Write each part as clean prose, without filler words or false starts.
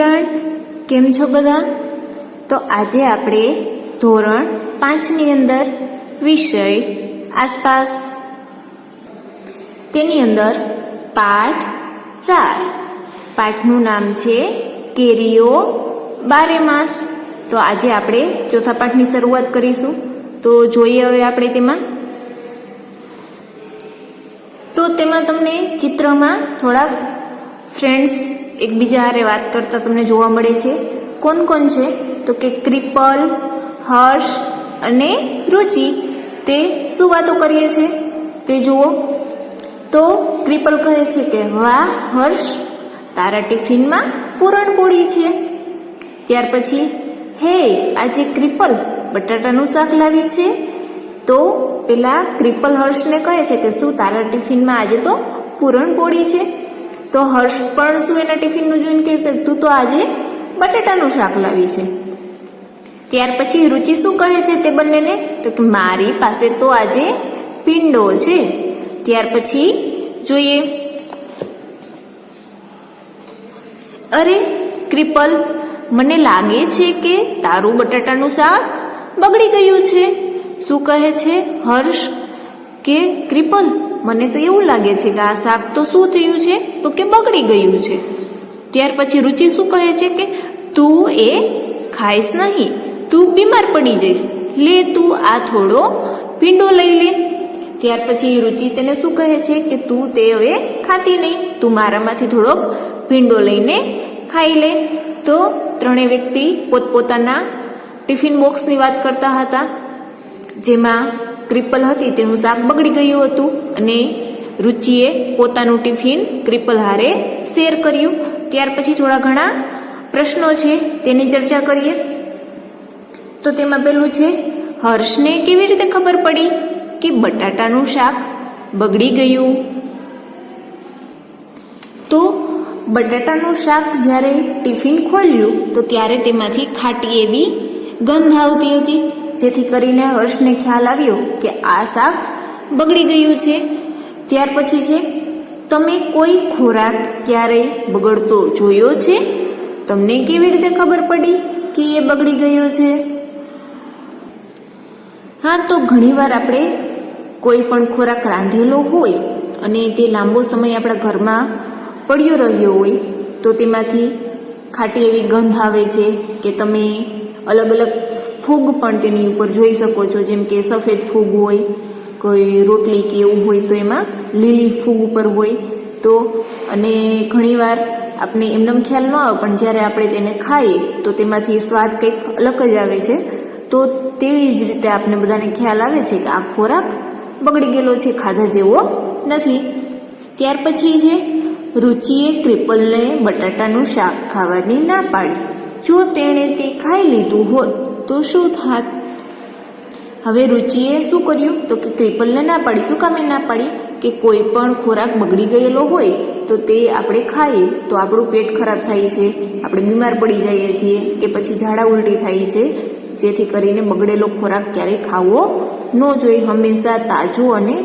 Student, કેમ છો બધા? તો આજે આપણે ધોરણ 5 ની અંદર વિષય આસપાસ તેની અંદર પાઠ 4 પાઠનું નામ છે કેરીઓ બારેમાસ. તો આજે આપણે ચોથા પાઠની શરૂઆત કરીશું. તો જોઈએ હવે આપણે તેમાં તમને ચિત્રમાં થોડાક ફ્રેન્ડ્સ એકબીજા હારે વાત કરતા તમને જોવા મળે છે. કોણ કોણ છે? તો કે કૃપલ, હર્ષ અને રુચિ તે શું વાતો કરીએ છે તે જુઓ. તો કૃપલ કહે છે કે વાહ હર્ષ, તારા ટિફિનમાં પૂરણપોળી છે. ત્યાર પછી હે આજે કૃપલ બટાટાનું શાક લાવી છે. તો પેલા કૃપલ હર્ષને કહે છે કે શું તારા ટિફિનમાં આજે તો પૂરણપોળી છે? તો હર્ષ પણ શું એના ટિફિનનું જોઈને કહે તું તો આજે બટાટાનું શાક લાવી છે. ત્યાર પછી રુચિ શું કહે છે તે બંનેને? તો કે મારી પાસે તો આજે પીંડો છે. ત્યાર પછી જોઈએ, અરે કૃપલ, મને લાગે છે કે તારું બટાટાનું શાક બગડી ગયું છે. શું કહે છે હર્ષ કે કૃપલ, મને તો એવું લાગે છે કે આ શાક તો શું થયું છે? તો કે બગડી ગયું છે. ત્યાર પછી રુચિ શું કહે છે કે તું એ ખાઈશ નહીં, તું બીમાર પડી જઈશ, લે તું આ થોડો પીંડો લઈ લે. ત્યાર પછી રુચિ તેને શું કહે છે કે તું તે હવે ખાતી નહીં, તું મારામાંથી થોડોક પીંડો લઈને ખાઈ લે. તો ત્રણેય વ્યક્તિ પોતપોતાના ટિફિન બોક્સની વાત કરતા હતા. જેમાં કૃપલ હતી તેનું શાક બગડી ગયું હતું અને રુચિએ પોતાનું ટિફિન કૃપલ હારે શેર કર્યું. ત્યાર પછી થોડા ઘણા પ્રશ્નો છે તેની ચર્ચા કરીએ. તો તેમાં પેલું છે, હર્ષને કેવી રીતે ખબર પડી કે બટાટાનું શાક બગડી ગયું? તો બટાટાનું શાક જ્યારે ટિફિન ખોલ્યું તો ત્યારે તેમાંથી ખાટી એવી ગંધ આવતી હતી, જેથી કરીને હર્ષને ખ્યાલ આવ્યો કે આ શાક બગડી ગયું છે. ત્યાર પછી છે, તમે કોઈ ખોરાક ક્યારેય બગડતો જોયો છે? તમને કેવી રીતે ખબર પડી કે એ બગડી ગયો છે? હા, તો ઘણીવાર આપણે કોઈ પણ ખોરાક રાંધેલો હોય અને તે લાંબો સમય આપણા ઘરમાં પડ્યો રહ્યો હોય તો તેમાંથી ખાટી એવી ગંધ આવે છે કે તમે અલગ અલગ ફૂગ પણ તેની ઉપર જોઈ શકો છો. જેમ કે સફેદ ફૂગ હોય, કોઈ રોટલી કે એવું હોય તો એમાં લીલી ફૂગ ઉપર હોય. તો અને ઘણીવાર આપણે એમનેમ ખ્યાલ ન આવે, પણ જ્યારે આપણે તેને ખાઈએ તો તેમાંથી સ્વાદ કંઈક અલગ જ આવે છે. તો તેવી જ રીતે આપણે બધાને ખ્યાલ આવે છે કે આ ખોરાક બગડી ગયેલો છે, ખાધા જેવો નથી. ત્યાર પછી છે, રુચિએ કૃપલને બટાટાનું શાક ખાવાની ના પાડી. જો તેણે તે ખાઈ લીધું હોત તો શું થાત? હવે રુચિએ શું કર્યું? તો કે કૃપલને ના પાડી. શું કામે ના પાડી? કે કોઈ પણ ખોરાક બગડી ગયેલો હોય તો તે આપણે ખાઈએ તો આપણું પેટ ખરાબ થાય છે, આપણે બીમાર પડી જઈએ છીએ કે પછી ઝાડા ઉલટી થાય છે. જેથી કરીને બગડેલો ખોરાક ક્યારેય ખાવો ન જોઈએ. હંમેશા તાજો અને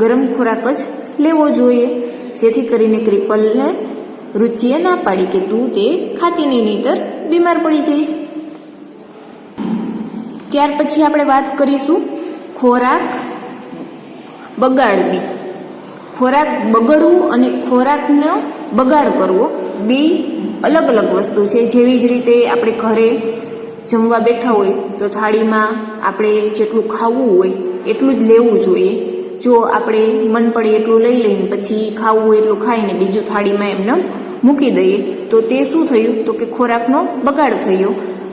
ગરમ ખોરાક જ લેવો જોઈએ. જેથી કરીને કૃપલને રુચિએ ના પાડી કે તું તે ખાતી નહીં, નહીંતર બીમાર પડી જઈશ. ત્યાર પછી આપણે વાત કરીશું ખોરાક બગાડવી. ખોરાક બગડવું અને ખોરાકનો બગાડ કરવો બે અલગ અલગ વસ્તુ છે. જેવી જ રીતે આપણે ઘરે જમવા બેઠા હોય તો થાળીમાં આપણે જેટલું ખાવું હોય એટલું જ લેવું જોઈએ. જો આપણે મન પડે એટલું લઈ લઈને પછી ખાવું હોય એટલું ખાઈને બીજું થાળીમાં એમને મૂકી દઈએ તો તે શું થયું? તો કે ખોરાકનો બગાડ થયો.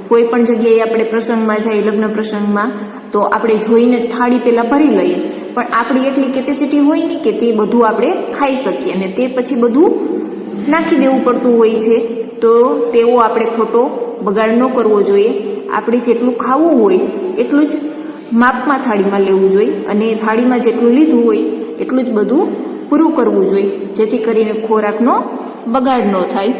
કોઈ પણ જગ્યાએ આપણે પ્રસંગમાં જઈએ, લગ્ન પ્રસંગમાં, તો આપણે જોઈને થાળી પહેલાં ભરી લઈએ, પણ આપણી એટલી કેપેસિટી હોય નહીં કે તે બધું આપણે ખાઈ શકીએ અને તે પછી બધું નાખી દેવું પડતું હોય છે. તો તેવો આપણે ખોટો બગાડ ન કરવો જોઈએ. આપણે જેટલું ખાવું હોય એટલું જ માપમાં થાળીમાં લેવું જોઈએ અને થાળીમાં જેટલું લીધું હોય એટલું જ બધું પૂરું કરવું જોઈએ, જેથી કરીને ખોરાકનો બગાડ ન થાય.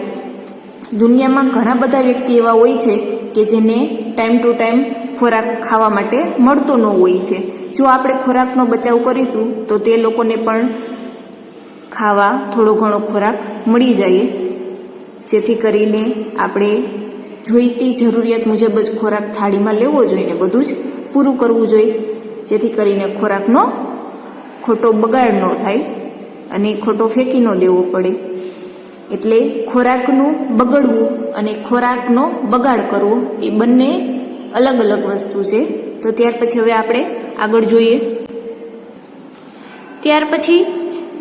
દુનિયામાં ઘણા બધા વ્યક્તિ એવા હોય છે કે જેને ટાઈમ ટુ ટાઈમ ખોરાક ખાવા માટે મળતો ન હોય છે. જો આપણે ખોરાકનો બચાવ કરીશું તો તે લોકોને પણ ખાવા થોડો ઘણો ખોરાક મળી જાય. જેથી કરીને આપણે જોઈતી જરૂરિયાત મુજબ જ ખોરાક થાળીમાં લેવો જોઈએ ને બધું જ પૂરું કરવું જોઈએ, જેથી કરીને ખોરાકનો ખોટો બગાડ ન થાય અને ખોટો ફેંકી ન દેવો પડે. એટલે ખોરાકનું બગડવું અને ખોરાકનો બગાડ કરવો એ બંને અલગ અલગ વસ્તુ છે. તો ત્યાર પછી હવે આપણે આગળ જોઈએ. ત્યાર પછી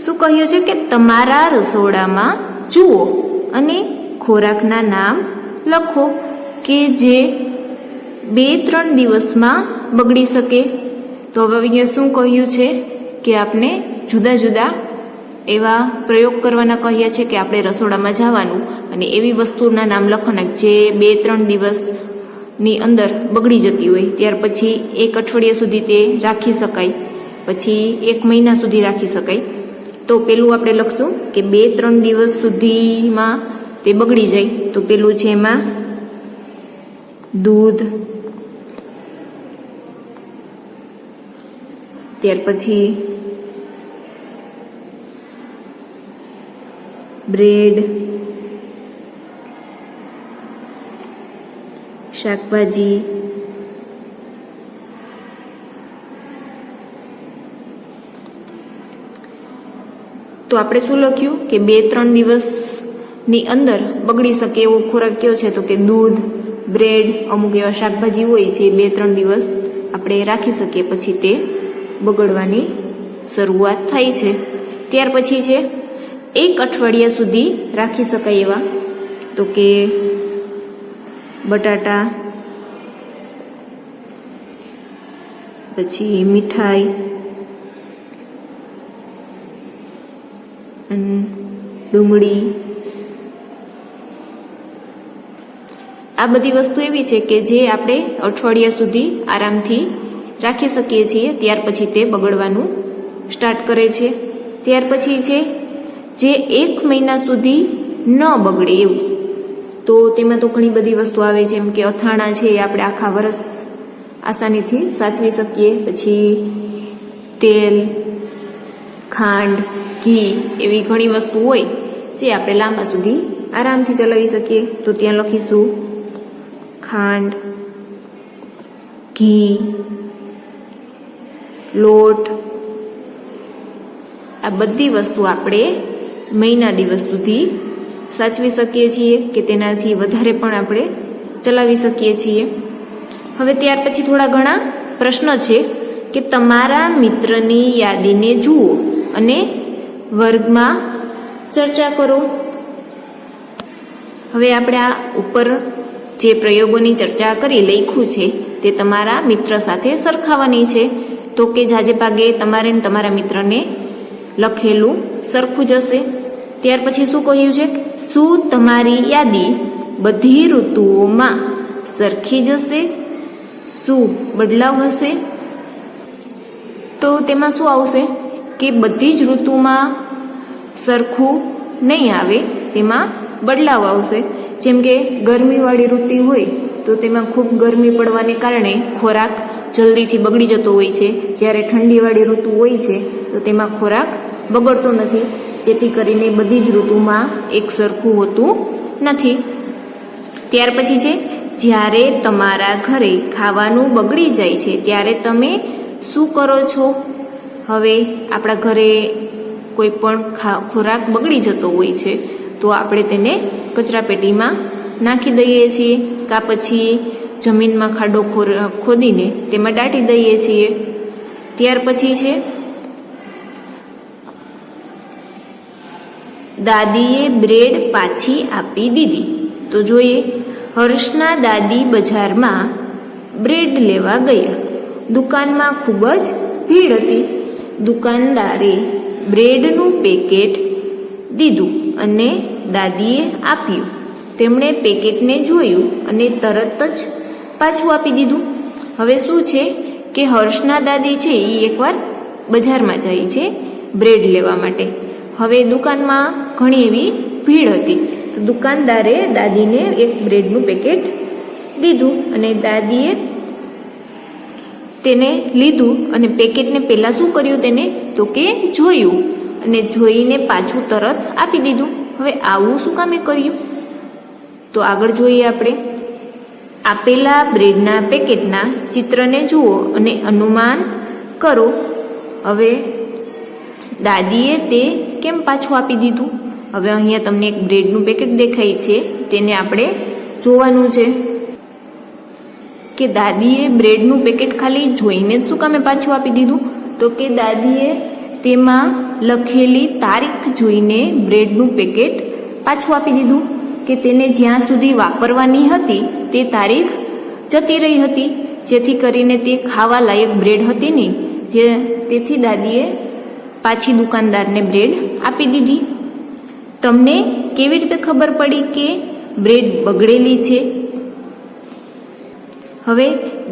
શું કહ્યું છે કે તમારા રસોડામાં જુઓ અને ખોરાકના નામ લખો કે જે 2-3 દિવસમાં બગડી શકે. તો હવે અહીંયા શું કહ્યું છે કે આપણે જુદા જુદા એવા પ્રયોગ કરવાના કહ્યા છે કે આપણે રસોડામાં જવાનું અને એવી વસ્તુના નામ લખવાના જે 2-3 દિવસની અંદર બગડી જતી હોય, ત્યાર પછી 1 અઠવાડિયા સુધી તે રાખી શકાય, પછી 1 મહિના સુધી રાખી શકાય. તો પેલું આપણે લખશું કે 2-3 દિવસ સુધીમાં તે બગડી જાય. તો પેલું છે એમાં દૂધ, ત્યાર પછી બ્રેડ, શાકભાજી, તો આપણે શું લખ્યું કે 2-3 દિવસની અંદર બગડી શકે એવો ખોરાક કયો છે? તો કે દૂધ, બ્રેડ, અમુક એવા શાકભાજી હોય જે 2-3 દિવસ આપણે રાખી શકીએ પછી તે બગડવાની શરૂઆત થાય છે. ત્યાર પછી છે 1 અઠવાડિયા સુધી રાખી શકાય એવા, તો કે બટાટા, પછી મીઠાઈ, ડુંગળી, આ બધી વસ્તુ એવી છે કે જે આપણે અઠવાડિયા સુધી આરામથી રાખી શકીએ છીએ, ત્યાર પછી તે બગડવાનું સ્ટાર્ટ કરે છે. ત્યાર પછી છે જે 1 મહિના સુધી ન બગડે એવું, તો તેમાં તો ઘણી બધી વસ્તુ આવે, જેમ કે અથાણા છે એ આપણે આખા વરસ આસાનીથી સાચવી શકીએ. પછી તેલ, ખાંડ, ઘી એવી ઘણી વસ્તુ હોય જે આપણે લાંબા સુધી આરામથી ચલાવી શકીએ. તો ત્યાં લખીશું ખાંડ, ઘી, લોટ, આ બધી વસ્તુ આપણે મહિના દિવસ સુધી સાચવી શકીએ છીએ કે તેનાથી વધારે પણ આપણે ચલાવી શકીએ છીએ. હવે ત્યાર પછી થોડા ઘણા પ્રશ્ન છે કે તમારા મિત્રની યાદીને જુઓ અને વર્ગમાં ચર્ચા કરો. હવે આપણે આ ઉપર જે પ્રયોગોની ચર્ચા કરી લખ્યું છે તે તમારા મિત્ર સાથે સરખાવવાની છે. તો કે જાજે ભાગે તમારે ને તમારા મિત્રને લખેલું સરખું જશે. ત્યાર પછી શું કહ્યું છે? શું તમારી યાદી બધી ઋતુઓમાં સરખી જશે? શું બદલાવ હશે? તો તેમાં શું આવશે કે બધી જ ઋતુમાં સરખું નહીં આવે, તેમાં બદલાવ આવશે. જેમ કે ગરમીવાળી ઋતુ હોય તો તેમાં ખૂબ ગરમી પડવાને કારણે ખોરાક જલ્દીથી બગડી જતો હોય છે, જ્યારે ઠંડીવાળી ઋતુ હોય છે તો તેમાં ખોરાક બગડતો નથી, જેથી કરીને બધી જ ઋતુમાં એક સરખું હોતું નથી. ત્યાર પછી છે જ્યારે તમારા ઘરે ખાવાનું બગડી જાય છે ત્યારે તમે શું કરો છો? હવે આપણા ઘરે કોઈ પણ ખોરાક બગડી જતો હોય છે તો આપણે તેને કચરાપેટીમાં નાખી દઈએ છીએ, કાં પછી જમીનમાં ખાડો ખોદીને તેમાં દાટી દઈએ છીએ. ત્યાર પછી છે દાદીએ બ્રેડ પાછી આપી દીધી. તો જોઈએ, હર્ષના દાદી બજારમાં બ્રેડ લેવા ગયા. દુકાનમાં ખૂબ જ ભીડ હતી. દુકાનદારે બ્રેડનું પેકેટ દીધું અને દાદીએ આપ્યું. તેમણે પેકેટને જોયું અને તરત જ પાછું આપી દીધું. હવે શું છે કે હર્ષના દાદી છે એ એકવાર બજારમાં જાય છે બ્રેડ લેવા માટે. હવે દુકાનમાં ઘણી એવી ભીડ હતી, તો દુકાનદારે દાદીને એક બ્રેડનું પેકેટ દીધું અને દાદીએ તેને લીધું અને પેકેટને પહેલાં શું કર્યું તેને? તો કે જોયું અને જોઈને પાછું તરત આપી દીધું. હવે આવું શું કામે કર્યું? તો આગળ જોઈએ આપણે. આપેલા બ્રેડના પેકેટના ચિત્રને જુઓ અને અનુમાન કરો. હવે દાદીએ તે કેમ પાછું આપી દીધું? હવે અહીંયા તમને એક બ્રેડનું પેકેટ દેખાય છે, તેને આપણે જોવાનું છે કે દાદીએ બ્રેડનું પેકેટ ખાલી જોઈને જ શું કામે પાછું આપી દીધું? તો કે દાદીએ તેમાં લખેલી તારીખ જોઈને બ્રેડનું પેકેટ પાછું આપી દીધું, કે તેને જ્યાં સુધી વાપરવાની હતી તે તારીખ જતી રહી હતી, જેથી કરીને તે ખાવા લાયક બ્રેડ હતી નહીં, તેથી દાદીએ પાછી દુકાનદારને બ્રેડ આપી દીધી. તમને કેવી રીતે ખબર પડી કે બ્રેડ બગડેલી છે? હવે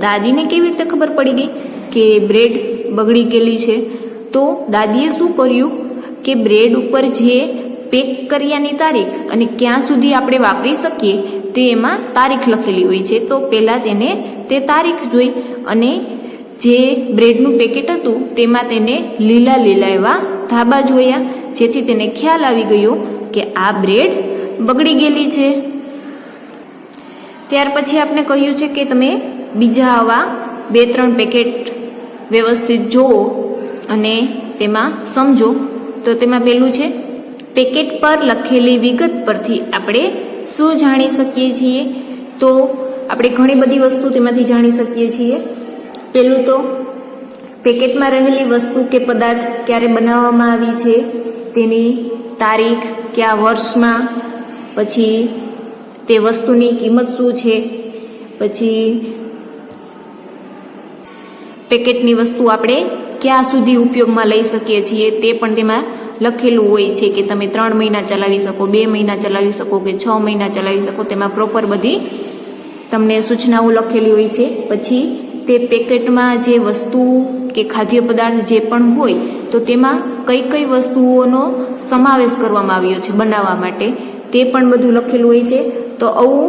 દાદીને કેવી રીતે ખબર પડી ગઈ કે બ્રેડ બગડી ગયેલી છે? તો દાદીએ શું કર્યું કે બ્રેડ ઉપર જે પેક કર્યાની તારીખ અને ક્યાં સુધી આપણે વાપરી શકીએ તે એમાં તારીખ લખેલી હોય છે. તો પહેલાં તેને તે તારીખ જોઈ અને જે બ્રેડનું પેકેટ હતું તેમાં તેને લીલા લીલા એવા ધાબા જોયા, જેથી તેને ખ્યાલ આવી ગયો કે આ બ્રેડ બગડી ગયેલી છે. ત્યાર પછી આપણે કહ્યું છે કે તમે બીજા આવા 2-3 પેકેટ વ્યવસ્થિત જુઓ અને તેમાં સમજો. તો તેમાં પહેલું છે, પેકેટ પર લખેલી વિગત પરથી આપણે શું જાણી શકીએ છીએ? તો આપણે ઘણી બધી વસ્તુ તેમાંથી જાણી શકીએ છીએ. પહેલું તો પેકેટમાં રહેલી વસ્તુ કે પદાર્થ ક્યારે બનાવવામાં આવી છે, તેની તારીખ, કયા વર્ષમાં, પછી તે વસ્તુની કિંમત શું છે, પછી પેકેટની વસ્તુ આપણે ક્યાં સુધી ઉપયોગમાં લઈ શકીએ છીએ તે પણ તેમાં લખેલું હોય છે, કે તમે 3 મહિના ચલાવી શકો, 2 મહિના ચલાવી શકો કે 6 મહિના ચલાવી શકો. તેમાં પ્રોપર બધી તમને સૂચનાઓ લખેલી હોય છે. પછી તે પેકેટમાં જે વસ્તુ કે ખાદ્ય પદાર્થ જે પણ હોય તો તેમાં કઈ કઈ વસ્તુઓનો સમાવેશ કરવામાં આવ્યો છે બનાવવા માટે, તે પણ બધું લખેલું હોય છે. તો આવું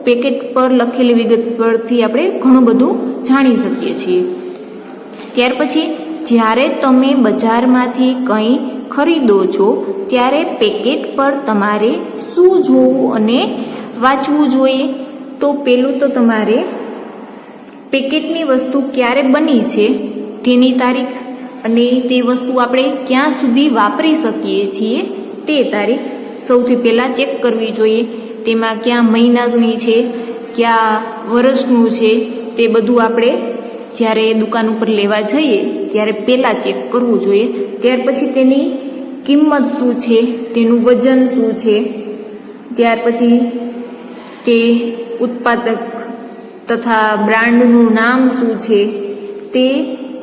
પેકેટ પર લખેલી વિગત પરથી આપણે ઘણું બધું જાણી શકીએ છીએ. ત્યાર પછી જ્યારે તમે બજારમાંથી કંઈ ખરીદો છો ત્યારે પેકેટ પર તમારે શું જોવું અને વાંચવું જોઈએ? તો પહેલું તો તમારે પેકેટની વસ્તુ ક્યારે બની છે તેની તારીખ અને તે વસ્તુ આપણે ક્યાં સુધી વાપરી શકીએ છીએ તે તારીખ સૌથી પહેલાં ચેક કરવી જોઈએ. તેમાં ક્યાં મહિનાની છે, ક્યાં વર્ષનું છે, તે બધું આપણે જ્યારે દુકાન ઉપર લેવા જઈએ ત્યારે પહેલાં ચેક કરવું જોઈએ. ત્યાર પછી તેની કિંમત શું છે, તેનું વજન શું છે, ત્યાર પછી તે ઉત્પાદક તથા બ્રાન્ડનું નામ શું છે, તે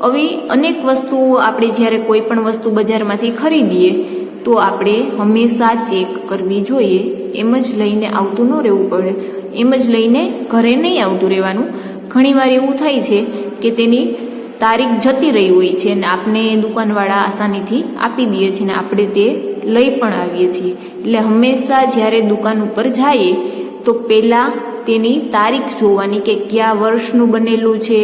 આવી અનેક વસ્તુઓ આપણે જ્યારે કોઈ પણ વસ્તુ બજારમાંથી ખરીદીએ તો આપણે હંમેશા ચેક કરવી જોઈએ. એમ જ લઈને આવતું ન રહેવું પડે, એમ જ લઈને ઘરે નહીં આવતું રહેવાનું. ઘણીવાર એવું થાય છે કે તેની તારીખ જતી રહી હોય છે અને આપણે દુકાનવાળા આસાનીથી આપી દઈએ છીએ અને આપણે તે લઈ પણ આવીએ છીએ. એટલે હંમેશા જ્યારે દુકાન ઉપર જઈએ તો પહેલાં તેની તારીખ જોવાની કે કયા વર્ષનું બનેલું છે,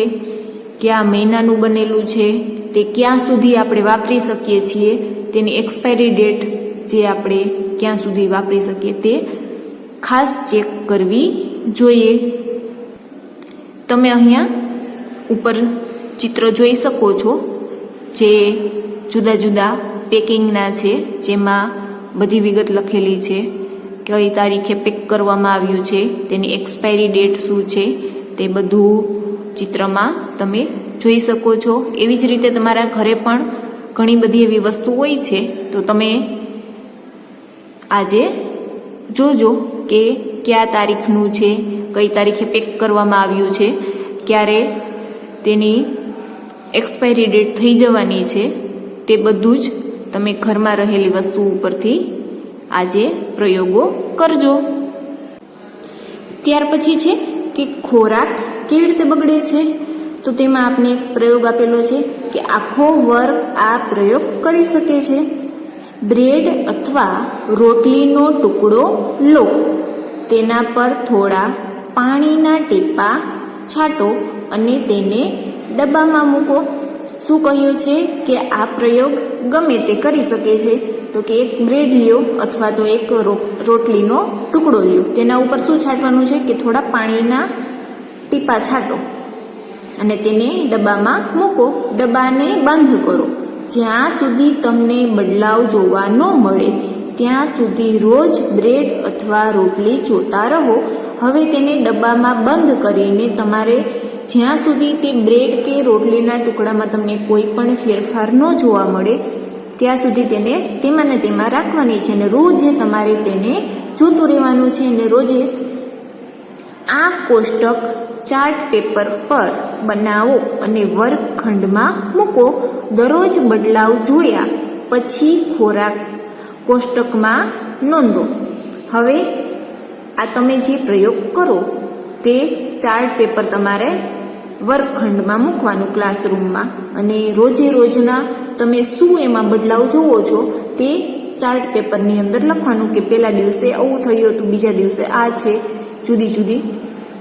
કયા મહિનાનું બનેલું છે, તે ક્યાં સુધી આપણે વાપરી શકીએ છીએ, તેની એક્સપાયરી ડેટ જે આપણે ક્યાં સુધી વાપરી શકીએ તે ખાસ ચેક કરવી જોઈએ. તમે અહીંયા ઉપર ચિત્ર જોઈ શકો છો જે જુદા જુદા પેકિંગના છે, જેમાં બધી વિગત લખેલી છે, કઈ તારીખે પેક કરવામાં આવ્યું છે, તેની એક્સપાયરી ડેટ શું છે, તે બધું ચિત્રમાં તમે જોઈ શકો છો. એવી જ રીતે તમારા ઘરે પણ ઘણી બધી એવી વસ્તુ હોય છે, તો તમે આજે જોજો કે કયા તારીખનું છે, કઈ તારીખે પેક કરવામાં આવ્યું છે, ક્યારે તેની એક્સપાયરી ડેટ થઈ જવાની છે, તે બધું જ તમે ઘરમાં રહેલી વસ્તુ ઉપરથી આજે પ્રયોગો કરજો. ત્યાર પછી છે કે ખોરાક કેવી રીતે બગડે છે? તો તેમાં આપણે એક પ્રયોગ આપેલો છે કે આખો વર્ગ આ પ્રયોગ કરી શકે છે. બ્રેડ અથવા રોટલીનો ટુકડો લો, તેના પર થોડા પાણીના ટીપા છાંટો અને તેને ડબ્બામાં મૂકો. શું કહ્યું છે કે આ પ્રયોગ ગમે તે કરી શકે છે, તો કે એક બ્રેડ લ્યો અથવા તો એક રોટલીનો ટુકડો લ્યો. તેના ઉપર શું છાંટવાનું છે કે થોડા પાણીના ટીપા છાંટો અને તેને ડબ્બામાં મૂકો. ડબ્બાને બંધ કરો. જ્યાં સુધી તમને બદલાવ જોવા ન મળે ત્યાં સુધી રોજ બ્રેડ અથવા રોટલી જોતા રહો. હવે તેને ડબ્બામાં બંધ કરીને તમારે જ્યાં સુધી તે બ્રેડ કે રોટલીના ટુકડામાં તમને કોઈ પણ ફેરફાર ન જોવા મળે ત્યાં સુધી તેને તેમાં ને તેમાં રાખવાની છે અને રોજે તમારે તેને જોતું રહેવાનું છે. અને રોજે આ કોષ્ટક ચાર્ટ પેપર પર બનાવો અને વર્ગખંડમાં મૂકો. દરરોજ બદલાવ જોયા પછી ખોરાક કોષ્ટકમાં નોંધો. હવે આ તમે જે પ્રયોગ કરો તે ચાર્ટ પેપર તમારે વર્ગખંડમાં મૂકવાનું ક્લાસરૂમમાં, અને રોજે રોજના તમે શું એમાં બદલાવ જોવો છો તે ચાર્ટ પેપરની અંદર લખવાનું કે પહેલા દિવસે આવું થયું હતું, બીજા દિવસે આ છે. જુદી જુદી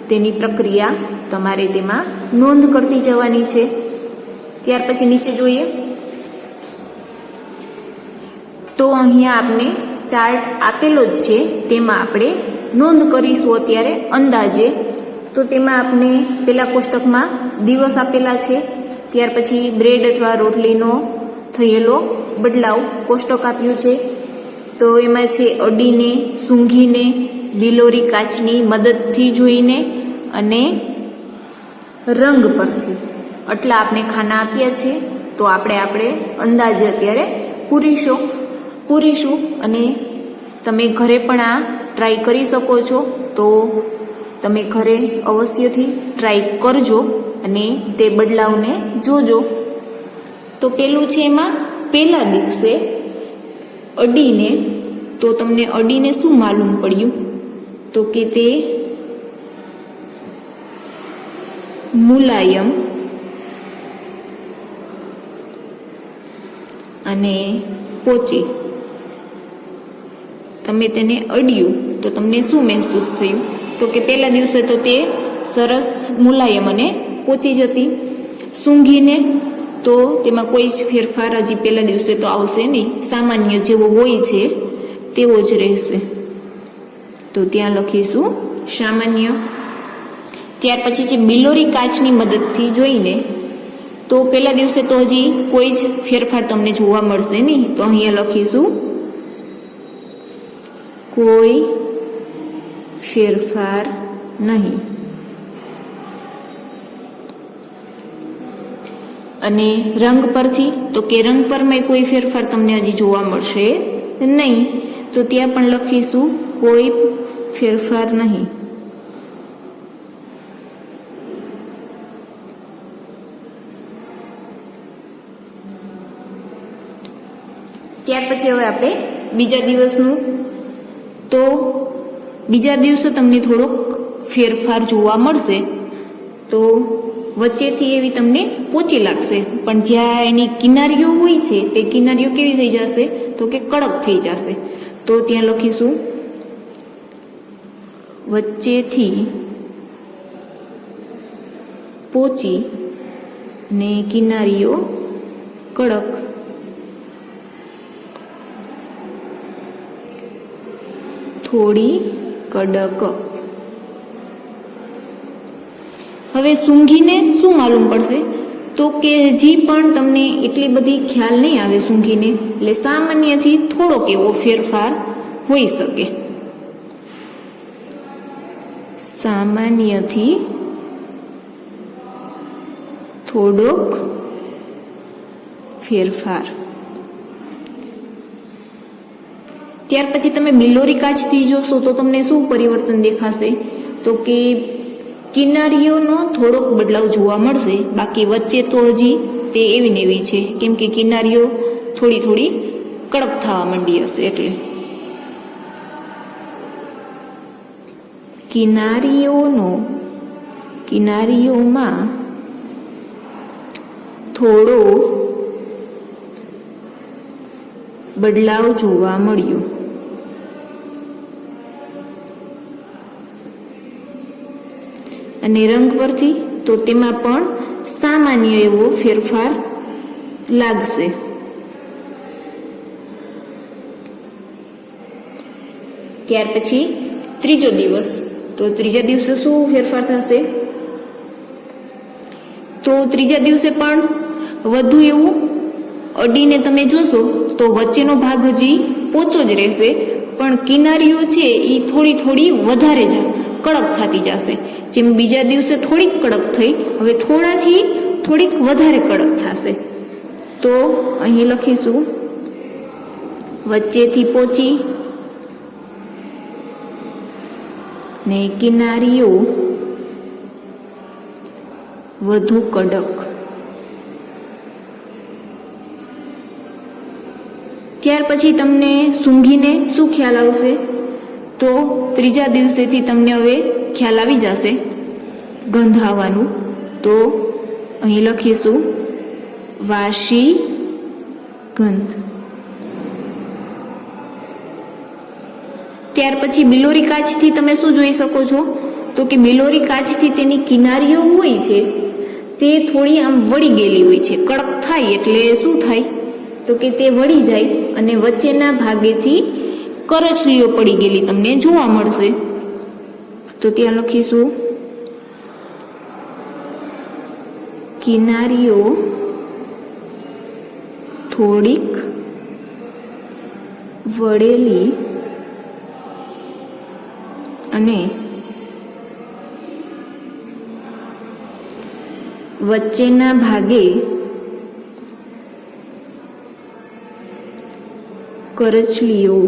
તેની પ્રક્રિયા તમારે તેમાં નોંધ કરતી જવાની છે. ત્યાર પછી નીચે જોઈએ તો અહીંયા આપણે ચાર્ટ આપેલો જ છે, તેમાં આપણે નોંધ કરીશું અત્યારે અંદાજે. તો તેમાં આપણે પહેલા કોષ્ટકમાં દિવસ આપેલા છે, ત્યાર પછી બ્રેડ અથવા રોટલીનો થયેલો બદલાવ કોષ્ટક આપ્યું છે. તો એમાં છે અડીને, સૂંઘીને, વિલોરી કાચની મદદથી જોઈને અને રંગ પરથી. આટલા આપણે ખાના આપ્યા છે. તો આપણે અંદાજે અત્યારે પૂરીશું અને તમે ઘરે પણ આ ટ્રાય કરી શકો છો. તો તમે ઘરે અવશ્યથી ટ્રાય કરજો અને તે બદલાવને જોજો. તો પેલું છે એમાં પહેલા દિવસે અડીને. તો તમને અડીને શું માલુમ પડ્યું તો કે તે મુલાયમ અને પોચી. તમે તેને અડ્યું તો તમને શું મહેસૂસ થયું તો કે પહેલા દિવસે તો તે સરસ મુલાયમ અને પોચી જતી. સૂંઘીને તો તેમાં કોઈ જ ફેરફાર હજી પહેલા દિવસે તો આવશે નહીં, સામાન્ય જેવો હોય છે તેવો જ રહેશે. તો ત્યાં લખીશું સામાન્ય. ત્યાર પછી છે બિલોરી કાચની મદદથી જોઈને. તો પહેલા દિવસે તો હજી કોઈ જ ફેરફાર તમને જોવા મળશે નહીં. તો અહીંયા લખીશું કોઈ ફેરફાર નહીં. અને રંગ પરથી તો કે રંગ પરમાં કોઈ ફેરફાર તમને હજી જોવા મળશે નહીં. તો ત્યાં પણ લખીશું કોઈ ફેરફાર નહીં. ત્યાર પછી હવે આપણે બીજા દિવસનું. તો બીજા દિવસે તમને થોડોક ફેરફાર જોવા મળશે. તો વચ્ચેથી એવી તમને પોચી લાગશે, પણ જ્યાં એની કિનારીઓ હોય છે તે કિનારીઓ કેવી થઈ જશે તો કે કડક થઈ જશે. તો ત્યાં લખીશું વચ્ચેથી પોચી અને કિનારીઓ કડક. થોડી કડક. હવે સૂંઘીને શું માલુમ પડશે તો કે હજી પણ તમને એટલી બધી ખ્યાલ નહીં આવે સૂંઘીને, એટલે સામાન્યથી થોડોક એવો ફેરફાર હોઈ શકે. સામાન્યથી થોડોક ફેરફાર. ત્યાર પછી તમે બિલોરી કાચથી જોશો તો તમને શું પરિવર્તન દેખાશે તો કે કિનારીઓનો થોડોક બદલાવ જોવા મળશે. બાકી વચ્ચે તો હજી તે એવી ને એવી છે, કેમ કે કિનારીઓ થોડી થોડી કડક થવા માંડી હશે. એટલે કિનારીઓમાં થોડો બદલાવ જોવા મળ્યો. અને રંગ પરથી તો તેમાં પણ સામાન્ય એવો ફેરફાર લાગશે. ત્યાર પછી ત્રીજો દિવસ, તો ત્રીજા દિવસે શું ફેરફાર થશે? તો ત્રીજા દિવસે પણ વધુ એવું અડીને તમે જોશો તો વચ્ચેનો ભાગ હજી પોચો જ રહેશે, પણ કિનારીઓ છે એ થોડી થોડી વધારે જ કડક થતી જશે. જેમ બીજા દિવસે થોડીક કડક થઈ, હવે થોડાથી થોડીક વધારે કડક થશે. તો અહીં લખીશું વચ્ચેથી પોચી ને કિનારીઓ વધુ કડક. ત્યાર પછી તમને સૂંઘીને શું ખ્યાલ આવશે? તો ત્રીજા દિવસેથી તમને હવે ખ્યાલ આવી જશે ગંધ આવવાનું. તો અહીં લખીશું વાસી ગંધ. ત્યાર પછી બિલોરી કાચથી તમે શું જોઈ શકો છો? તો કે બિલોરી કાચથી તેની કિનારીઓ હોય છે તે થોડી આમ વળી ગયેલી હોય છે. કડક થાય એટલે શું થાય? તો કે તે વળી જાય અને વચ્ચેના ભાગેથી કરચલીઓ પડી ગયેલી તમને જોવા મળશે. તો ત્યાં લખીશું કિનારીઓ થોડીક વળેલી અને વચ્ચેના ભાગે કરચલીઓ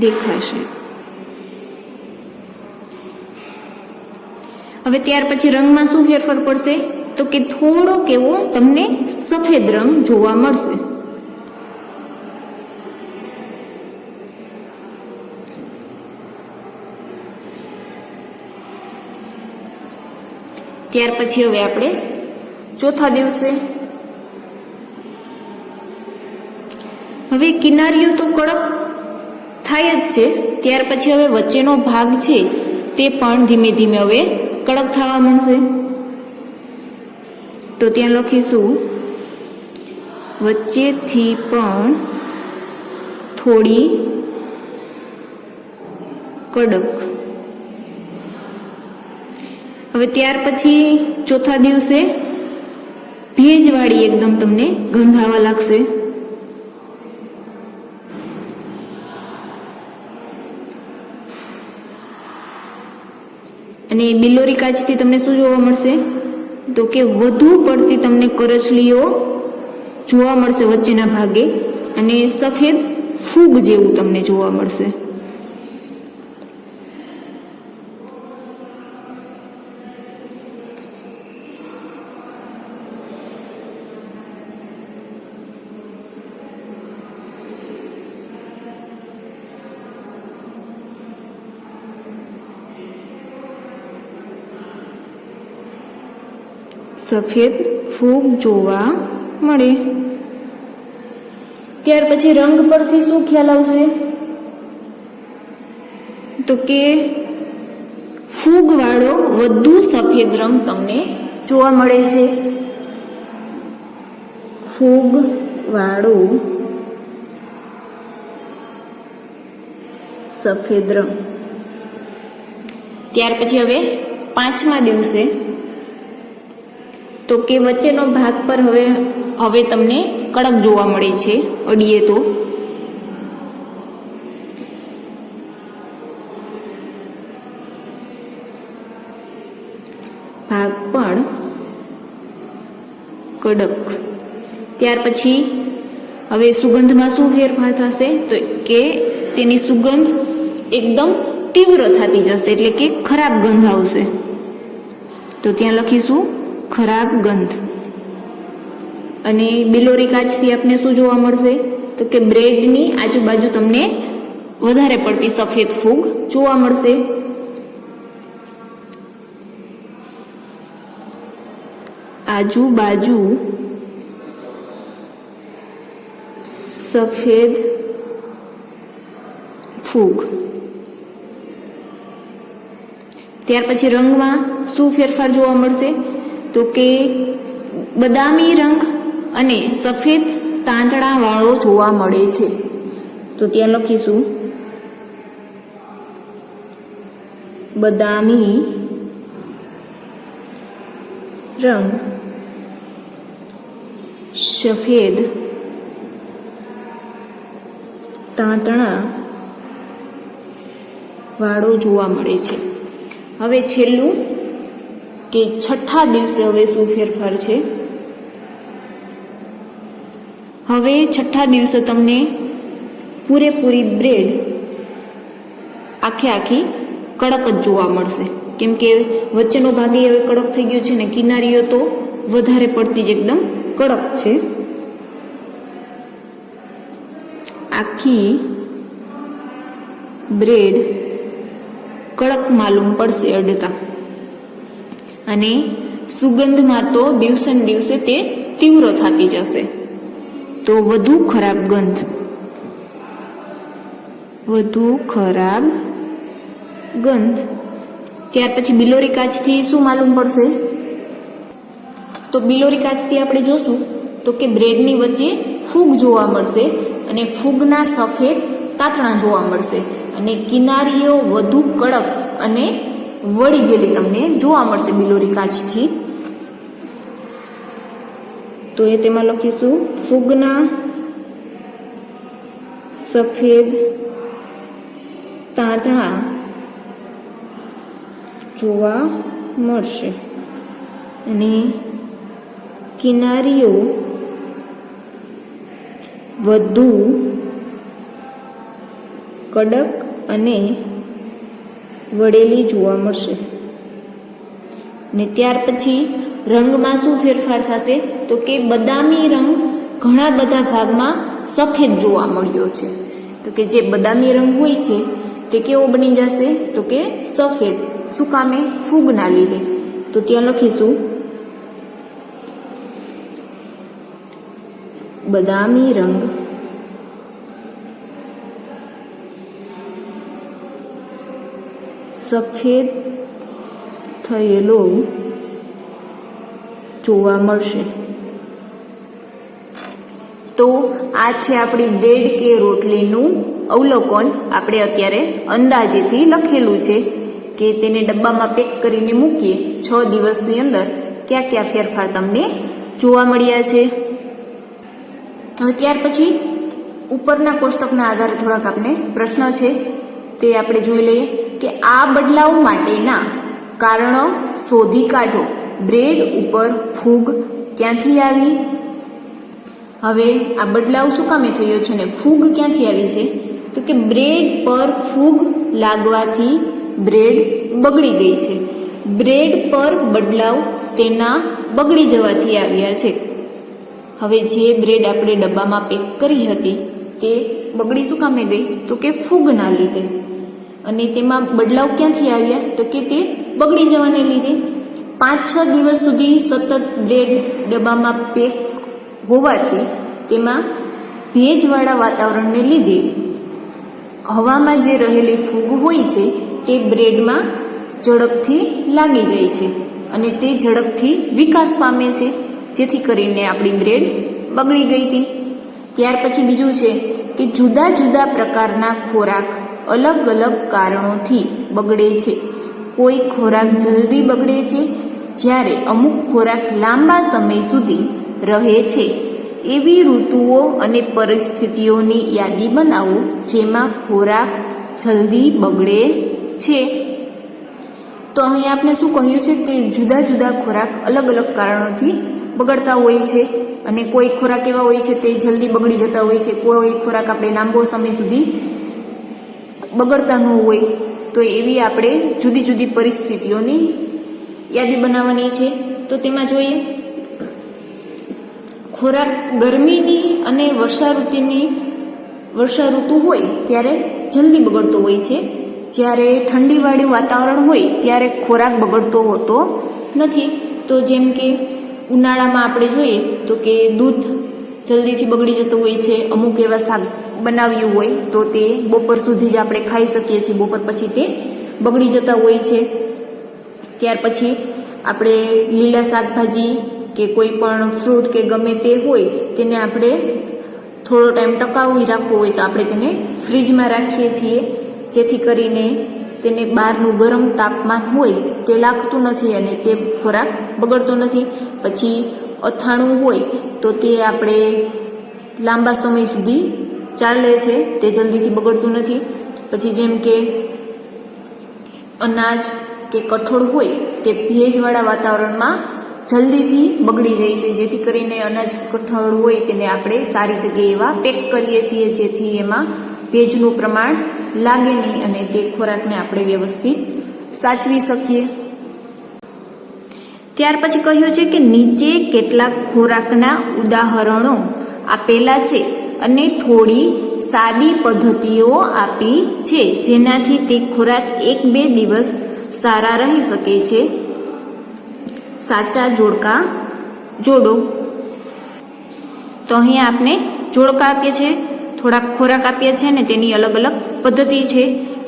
દેખાશે. હવે ત્યાર પછી રંગમાં શું ફેરફાર પડશે? તો કે થોડોક એવો તમને સફેદ રંગ જોવા મળશે. ત્યાર પછી હવે આપણે ચોથા દિવસે, હવે કિનારીઓ તો કડક થાય જ છે, ત્યાર પછી હવે વચ્ચેનો ભાગ છે તે પણ ધીમે ધીમે હવે કડક થવા માંડશે. તો ત્યાં લખીશું વચ્ચેથી પણ થોડી કડક. હવે ત્યાર પછી ચોથા દિવસે ભેજવાળી એકદમ તમને ગંધ આવવા લાગશે. અને બિલોરી કાચથી તમને શું જોવા મળશે? તો કે વધુ પડતી તમને કરચલીઓ જોવા મળશે વચ્ચેના ભાગે અને સફેદ ફૂગ જેવું તમને જોવા મળશે. સફેદ ફૂગ જોવા મળે. ત્યાર પછી રંગ પરથી શું ખ્યાલ આવશે? તો કે ફૂગ વાળો વધુ સફેદ રંગ તમને જોવા મળે છે. ફૂગ વાળો સફેદ રંગ. ત્યાર પછી હવે પાંચમા દિવસે, તો કે વચ્ચેનો ભાગ પર હવે તમને કડક જોવા મળે છે અડીએ તો. ભાગ પણ કડક. ત્યાર પછી હવે સુગંધમાં શું ફેરફાર થશે? તો કે તેની સુગંધ એકદમ તીવ્ર થતી જશે, એટલે કે ખરાબ ગંધ આવશે. તો ત્યાં લખીશું ખરાબ ગંધ. અને બિલોરી કાચથી આપને શું જોવા મળશે? તો કે બ્રેડની આજુબાજુ તમને વધારે પડતી સફેદ ફૂગ જોવા મળશે. આજુબાજુ સફેદ ફૂગ. ત્યાર પછી રંગમાં શું ફેરફાર જોવા મળશે? તો કે બદામી રંગ અને સફેદ તાંતણાવાળો જોવા મળે છે. તો ત્યાં લખીશું બદામી રંગ, સફેદ તાંતણા વાળો જોવા મળે છે. હવે છેલ્લું કે છઠ્ઠા દિવસે હવે શું ફેરફાર છે. હવે છઠ્ઠા દિવસે તમને પૂરેપૂરી બ્રેડ આખી કડક જ જોવા મળશે, કેમ કે વચ્ચેનો ભાગ હવે કડક થઈ ગયો છે ને કિનારીઓ તો વધારે પડતી જ એકદમ કડક છે. આખી બ્રેડ કડક માલુમ પડશે અડતા, અને સુગંધમાં તો દિવસે ને દિવસે તે તીવ્ર થતી જશે. તો વધુ ખરાબ ગંધ, વધુ ખરાબ ગંધ. ત્યાર પછી બિલોરી કાચથી શું માલુમ પડશે. તો બિલોરી કાચથી આપણે જોશું તો કે બ્રેડની વચ્ચે ફૂગ જોવા મળશે અને ફૂગના સફેદ તાંતણા જોવા મળશે અને કિનારીઓ વધુ કડક અને વળી ગયેલી તમને જોવા મળશે બિલોરી કાચથી. તો એ તેમાં લખીશું ફૂગના સફેદ તાંતણા જોવા મળશે અને કિનારીઓ વધુ કડક અને વળેલી જોવા મળશે. ને ત્યાર પછી રંગમાં શું ફેરફાર થશે તો કે બદામી રંગ ઘણા બધા ભાગમાં સફેદ જોવા મળ્યો છે. તો કે જે બદામી રંગ હોય છે તે કેવો બની જશે તો કે સફેદ. શું કામે? ફૂગના લીધે. તો ત્યાં લખીશું બદામી રંગ સફેદ થયેલો જોવા મળશે. તો આ છે આપણી બ્રેડ કે રોટલીનું અવલોકન. આપણે અત્યારે અંદાજેથી લખેલું છે કે તેને ડબ્બામાં પેક કરીને મૂકીએ 6 દિવસની અંદર ક્યાં ક્યાં ફેરફાર તમને જોવા મળ્યા છે. હવે ત્યાર પછી ઉપરના કોષ્ટકના આધારે થોડાક આપણે પ્રશ્ન છે તે આપણે જોઈ લઈએ કે આ બદલાવ માટેના કારણો શોધી કાઢો. બ્રેડ ઉપર ફૂગ ક્યાંથી આવી? હવે આ બદલાવ શું કામે થયો છે ને ફૂગ ક્યાંથી આવી છે તો કે બ્રેડ પર ફૂગ લાગવાથી બ્રેડ બગડી ગઈ છે. બ્રેડ પર બદલાવ તેના બગડી જવાથી આવ્યા છે. હવે જે બ્રેડ આપણે ડબ્બામાં પેક કરી હતી તે બગડી શું કામે ગઈ તો કે ફૂગના લીધે. અને તેમાં બદલાવ ક્યાંથી આવ્યા તો કે તે બગડી જવાને લીધે. 5-6 દિવસ સુધી સતત બ્રેડ ડબ્બામાં પેક હોવાથી તેમાં ભેજવાળા વાતાવરણને લીધે હવામાં જે રહેલી ફૂગ હોય છે તે બ્રેડમાં ઝડપથી લાગી જાય છે અને તે ઝડપથી વિકાસ પામે છે, જેથી કરીને આપણી બ્રેડ બગડી ગઈ હતી. ત્યાર પછી બીજું છે કે જુદા જુદા પ્રકારના ખોરાક અલગ અલગ કારણોથી બગડે છે. કોઈ ખોરાક જલ્દી બગડે છે જ્યારે અમુક ખોરાક લાંબા સમય સુધી રહે છે. એવી ઋતુઓ અને પરિસ્થિતિઓની યાદી બનાવો જેમાં ખોરાક જલ્દી બગડે છે. તો અહીં આપણે શું કહ્યું છે કે જુદા જુદા ખોરાક અલગ અલગ કારણોથી બગડતા હોય છે અને કોઈ ખોરાક એવા હોય છે તે જલ્દી બગડી જતા હોય છે. કોઈ ખોરાક આપણે લાંબો સમય સુધી બગડતા ન હોય. તો એવી આપણે જુદી જુદી પરિસ્થિતિઓની યાદી બનાવવાની છે. તો તેમાં જોઈએ ખોરાક ગરમીની અને વર્ષા ઋતુ હોય ત્યારે જલ્દી બગડતો હોય છે, જ્યારે ઠંડીવાળું વાતાવરણ હોય ત્યારે ખોરાક બગડતો હોતો નથી. તો જેમ કે ઉનાળામાં આપણે જોઈએ તો કે દૂધ જલ્દીથી બગડી જતું હોય છે. અમુક એવા શાક બનાવ્યું હોય તો તે બપોર સુધી જ આપણે ખાઈ શકીએ છીએ, બપોર પછી તે બગડી જતા હોય છે. ત્યાર પછી આપણે લીલા શાકભાજી કે કોઈ પણ ફ્રૂટ કે ગમે તે હોય તેને આપણે થોડો ટાઈમ ટકાવી રાખવો હોય તો આપણે તેને ફ્રીજમાં રાખીએ છીએ, જેથી કરીને તેને બહારનું ગરમ તાપમાન હોય તે લાગતું નથી અને તે ખોરાક બગડતો નથી. પછી અથાણું હોય તો તે આપણે લાંબા સમય સુધી ચાલે છે, તે જલ્દીથી બગડતું નથી. પછી જેમ કે અનાજ કે કઠોળ હોય તે ભેજવાળા વાતાવરણમાં જલ્દીથી બગડી જાય છે, જેથી કરીને અનાજ કઠોળ હોય તેને આપણે સારી જગ્યાએ એવા પેક કરીએ છીએ, જેથી એમાં ભેજનું પ્રમાણ લાગે નહીં અને તે ખોરાકને આપણે વ્યવસ્થિત સાચવી શકીએ. ત્યાર પછી કહ્યું છે કે નીચે કેટલાક ખોરાકના ઉદાહરણો આપેલા છે અને થોડી સાદી પદ્ધતિઓ આપી છે જેનાથી તે ખોરાક 1-2 દિવસ સારા રહી શકે છે. સાચા જોડકા જોડો. તો અહીંયા આપણે જોડકા આપીએ છીએ, થોડાક ખોરાક આપીએ છીએ ને તેની અલગ અલગ પદ્ધતિ છે,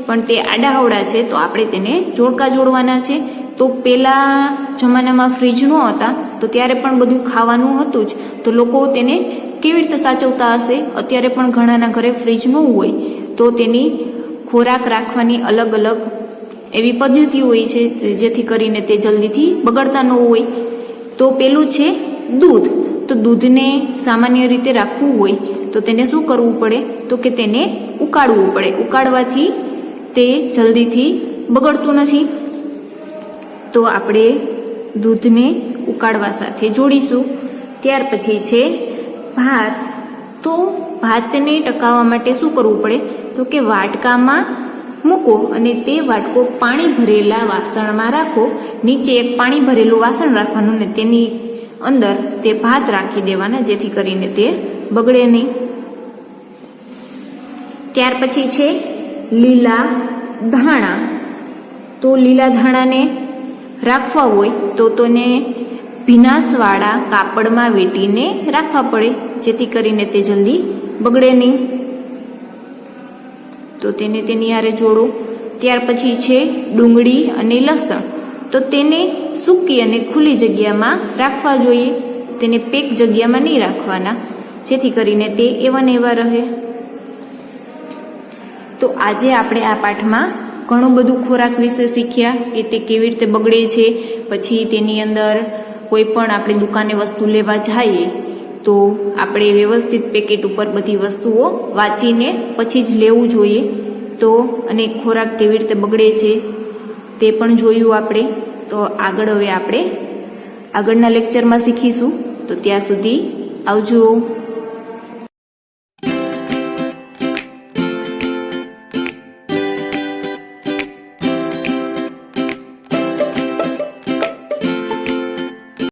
પણ તે આડાહવડા છે તો આપણે તેને જોડકા જોડવાના છે. તો પહેલા જમાનામાં ફ્રીજ ન હતા તો ત્યારે પણ બધું ખાવાનું હતું જ, તો લોકો તેને કેવી રીતે સાચવતા હશે? અત્યારે પણ ઘણાના ઘરે ફ્રીજ ન હોય તો તેની ખોરાક રાખવાની અલગ અલગ એવી પદ્ધતિ હોય છે, જેથી કરીને તે જલ્દીથી બગડતા ન હોય. તો પેલું છે દૂધ. તો દૂધને સામાન્ય રીતે રાખવું હોય તો તેને શું કરવું પડે? તો કે તેને ઉકાળવું પડે. ઉકાળવાથી તે જલ્દીથી બગડતું નથી. તો આપણે દૂધને ઉકાળવા સાથે જોડીશું. ત્યાર પછી છે ભાત. તો ભાતને ટકાવવા માટે શું કરવું પડે? તો કે વાટકામાં મૂકો અને તે વાટકો પાણી ભરેલા વાસણમાં રાખો. નીચે એક પાણી ભરેલું વાસણ રાખવાનું ને તેની અંદર તે ભાત રાખી દેવાના, જેથી કરીને તે બગડે નહીં. ત્યાર પછી છે લીલા ધાણા. તો લીલા ધાણાને રાખવા હોય તો તેને ભીનાશવાળા કાપડમાં વીંટીને રાખવા પડે, જેથી કરીને તે જલ્દી બગડે નહીં. તો તેને તેની હારે જોડો. ત્યાર પછી છે ડુંગળી અને લસણ. તો તેને સૂકી અને ખુલ્લી જગ્યામાં રાખવા જોઈએ, તેને પેક જગ્યામાં નહીં રાખવાના, જેથી કરીને તે એવા ને એવા રહે. તો આજે આપણે આ પાઠમાં ઘણું બધું ખોરાક વિશે શીખ્યા કે તે કેવી રીતે બગડે છે. પછી તેની અંદર કોઈ પણ આપણે દુકાને વસ્તુ લેવા જઈએ તો આપણે વ્યવસ્થિત પેકેટ ઉપર બધી વસ્તુઓ વાંચીને પછી જ લેવું જોઈએ. તો અને ખોરાક કેવી રીતે બગડે છે તે પણ જોયું આપણે. તો આગળ હવે આપણે આગળના લેક્ચરમાં શીખીશું. તો ત્યાં સુધી આવજો.